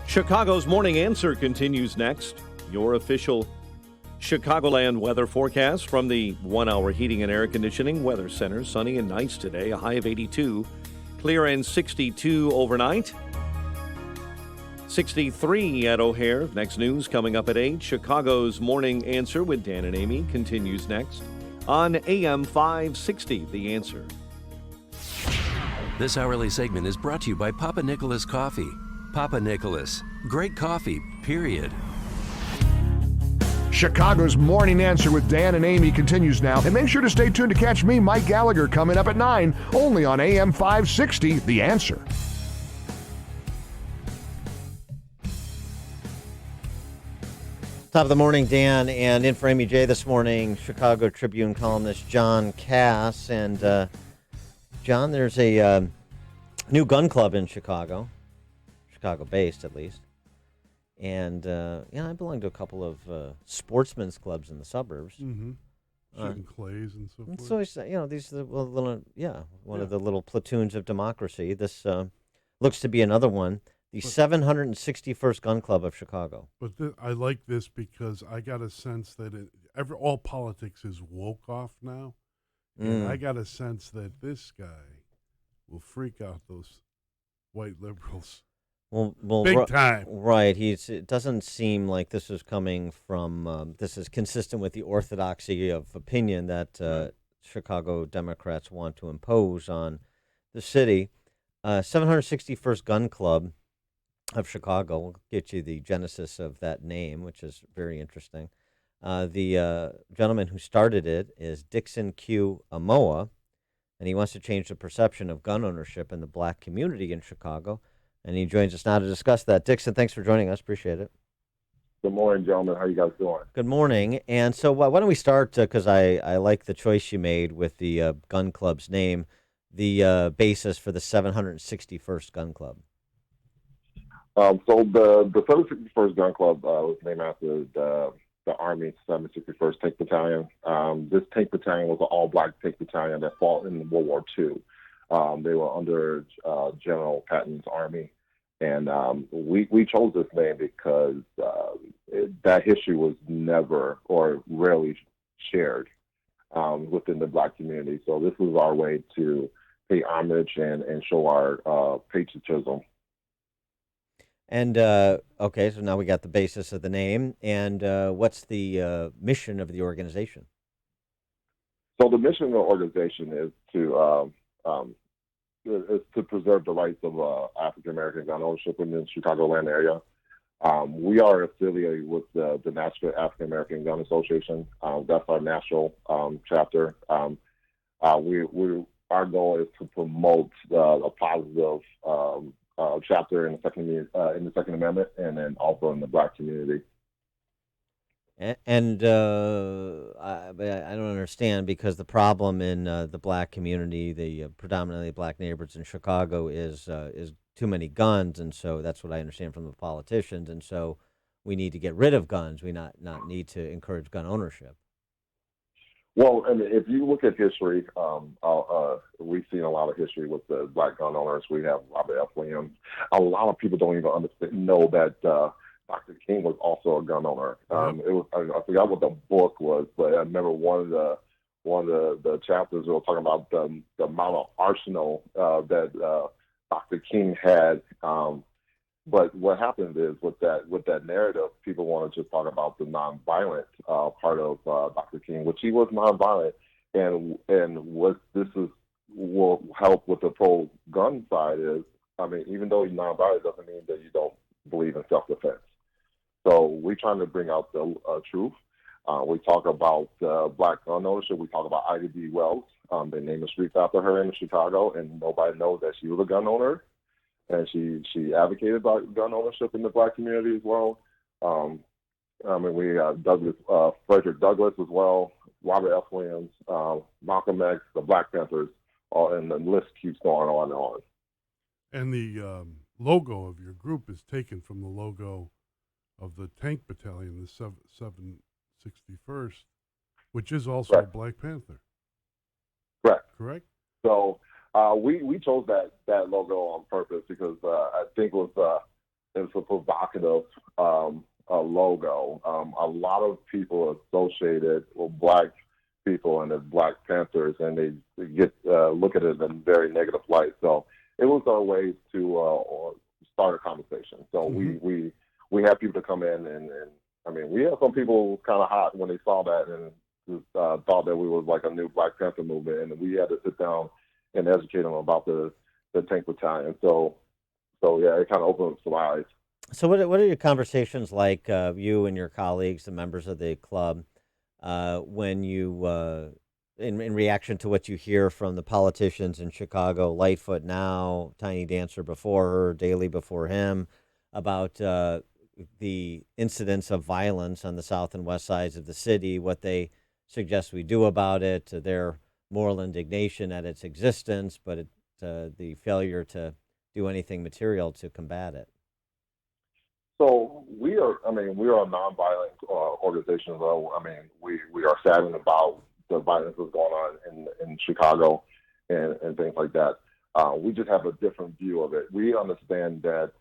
Chicago's Morning Answer continues next. Your official Chicagoland weather forecast from the 1 Hour Heating and Air Conditioning Weather Center. Sunny and nice today, a high of 82. Clear and 62 overnight. 63 at O'Hare. Next news coming up at 8. Chicago's Morning Answer with Dan and Amy continues next on AM 560, The Answer. This hourly segment is brought to you by Papa Nicholas Coffee. Papa Nicholas, great coffee, period. Chicago's Morning Answer with Dan and Amy continues now. And make sure to stay tuned to catch me, Mike Gallagher, coming up at 9, only on AM 560, The Answer. Top of the morning, Dan, and in for Amy J this morning, Chicago Tribune columnist John Cass. And, John, there's a new gun club in Chicago, Chicago-based at least. And, I belong to a couple of sportsmen's clubs in the suburbs. Mm-hmm. Shooting clays and so forth. So, these are the one of the little platoons of democracy. This looks to be another one, the 761st Gun Club of Chicago. But I like this because I got a sense that all politics is woke off now. And I got a sense that this guy will freak out those white liberals. Well, big time. Right. It doesn't seem like this is coming from, this is consistent with the orthodoxy of opinion that Chicago Democrats want to impose on the city. 761st Gun Club of Chicago. We'll get you the genesis of that name, which is very interesting. The gentleman who started it is Dickson Q. Amoa, and he wants to change the perception of gun ownership in the black community in Chicago. And he joins us now to discuss that. Dixon, thanks for joining us. Appreciate it. Good morning, gentlemen. How you guys doing? Good morning. And so why don't we start, because I like the choice you made with the gun club's name, the basis for the 761st Gun Club. So the 761st Gun Club was named after the Army 761st Tank Battalion. This tank battalion was an all-black tank battalion that fought in World War II. They were under General Patton's army, and we chose this name because that history was never or rarely shared within the black community. So this was our way to pay homage and show our patriotism. And, okay, so now we got the basis of the name, and what's the mission of the organization? So the mission of the organization is to preserve the rights of African-American gun ownership in the Chicagoland area. We are affiliated with the National African-American Gun Association. That's our national chapter. Our goal is to promote a positive chapter in the Second Amendment, and then also in the black community. And I don't understand, because the problem in the black community, the predominantly black neighborhoods in Chicago, is too many guns, and so that's what I understand from the politicians. And so we need to get rid of guns. We not need to encourage gun ownership. Well, and if you look at history, we've seen a lot of history with the black gun owners. We have Robert F. Williams. A lot of people don't even know that Dr. King was also a gun owner. It was, I forgot what the book was, but I remember one of the chapters we were talking about the amount of arsenal that Dr. King had. But what happens is with that narrative, people want to just talk about the nonviolent part of Dr. King, which he was nonviolent, and what will help with the pro-gun side is, I mean, even though you're nonviolent, doesn't mean that you don't believe in self-defense. So we're trying to bring out the truth. We talk about black gun ownership. We talk about Ida B. Wells. They named the streets after her in Chicago, and nobody knows that she was a gun owner. And she advocated about gun ownership in the black community as well. We have Frederick Douglass as well, Robert F. Williams, Malcolm X, the Black Panthers, and the list keeps going on and on. And the logo of your group is taken from the logo of the Tank Battalion, the 761st, which is also a Black Panther. Correct? So we chose that logo on purpose because I think it was a provocative logo. A lot of people associate it with black people and as Black Panthers, and they get look at it in a very negative light. So it was our way to start a conversation. So we had people to come in, and I mean, we had some people kind of hot when they saw that and just, thought that we was like a new Black Panther movement, and we had to sit down and educate them about the tank battalion. So yeah, it kind of opened up some eyes. So what are your conversations like, you and your colleagues, the members of the club, when you, in reaction to what you hear from the politicians in Chicago, Lightfoot now, Tiny Dancer before her, Daley before him, about the incidents of violence on the south and west sides of the city, what they suggest we do about it, their moral indignation at its existence, but the failure to do anything material to combat it? So we are a nonviolent organization, though. I mean, we are saddened about the violence that's going on in Chicago and things like that. We just have a different view of it. We understand that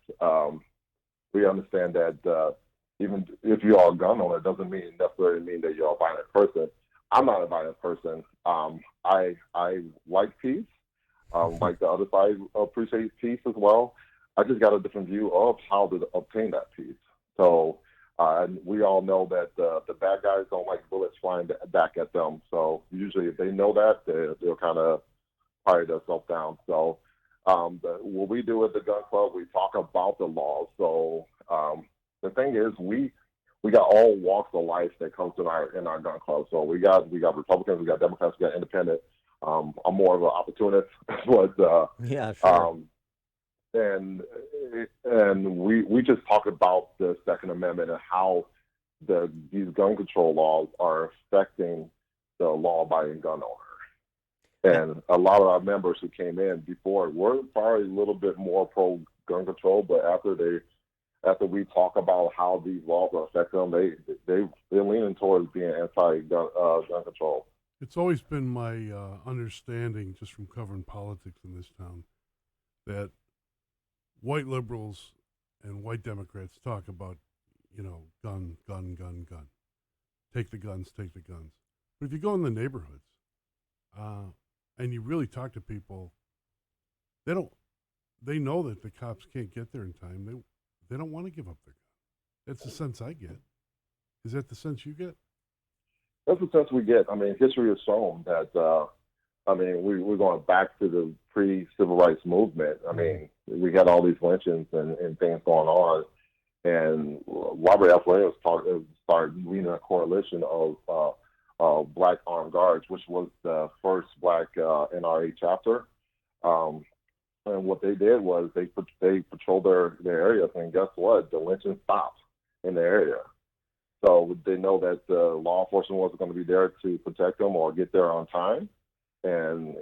even if you are a gun owner, it doesn't necessarily mean that you're a violent person. I'm not a violent person. I like peace. Like the other side appreciates peace as well. I just got a different view of how to obtain that peace. So we all know that the bad guys don't like bullets flying back at them. So usually if they know that, they'll kind of quiet themselves down. So what we do at the gun club, we talk about the laws. So the thing is, we got all walks of life that comes in our gun club. So we got Republicans, we got Democrats, we got independent. I'm more of an opportunist, but Yeah, sure. And we just talk about the Second Amendment and how these gun control laws are affecting the law-abiding gun owner. And a lot of our members who came in before were probably a little bit more pro-gun control, but after we talk about how these laws are affecting them, they're leaning towards being anti-gun gun control. It's always been my understanding, just from covering politics in this town, that white liberals and white Democrats talk about, gun. Take the guns, take the guns. But if you go in the neighborhoods and you really talk to people, they know that the cops can't get there in time. They don't want to give up their gun. That's the sense I get. Is that the sense you get? That's the sense we get. I mean, history has shown that, we're going back to the pre-civil rights movement. I mean, we had all these lynchings and things going on. And Robert F. Williams started leading a coalition of Black Armed Guards, which was the first Black NRA chapter. And what they did was they patrolled their areas, and guess what? The lynching stopped in the area. So they know that law enforcement wasn't going to be there to protect them or get there on time, and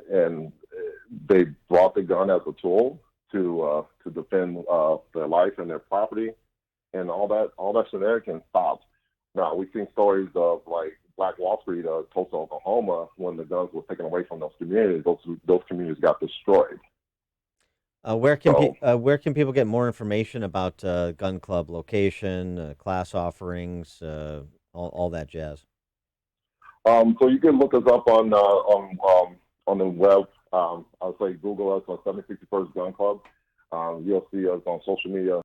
they brought the gun as a tool to defend their life and their property, and all that shenanigans stopped. Now we've seen stories of like Black Wall Street, Tulsa, Oklahoma, when the guns were taken away from those communities. Those communities got destroyed. Where can people get more information about gun club location, class offerings, all that jazz? So you can look us up on the web. I'll say Google us on 761st Gun Club. You'll see us on social media.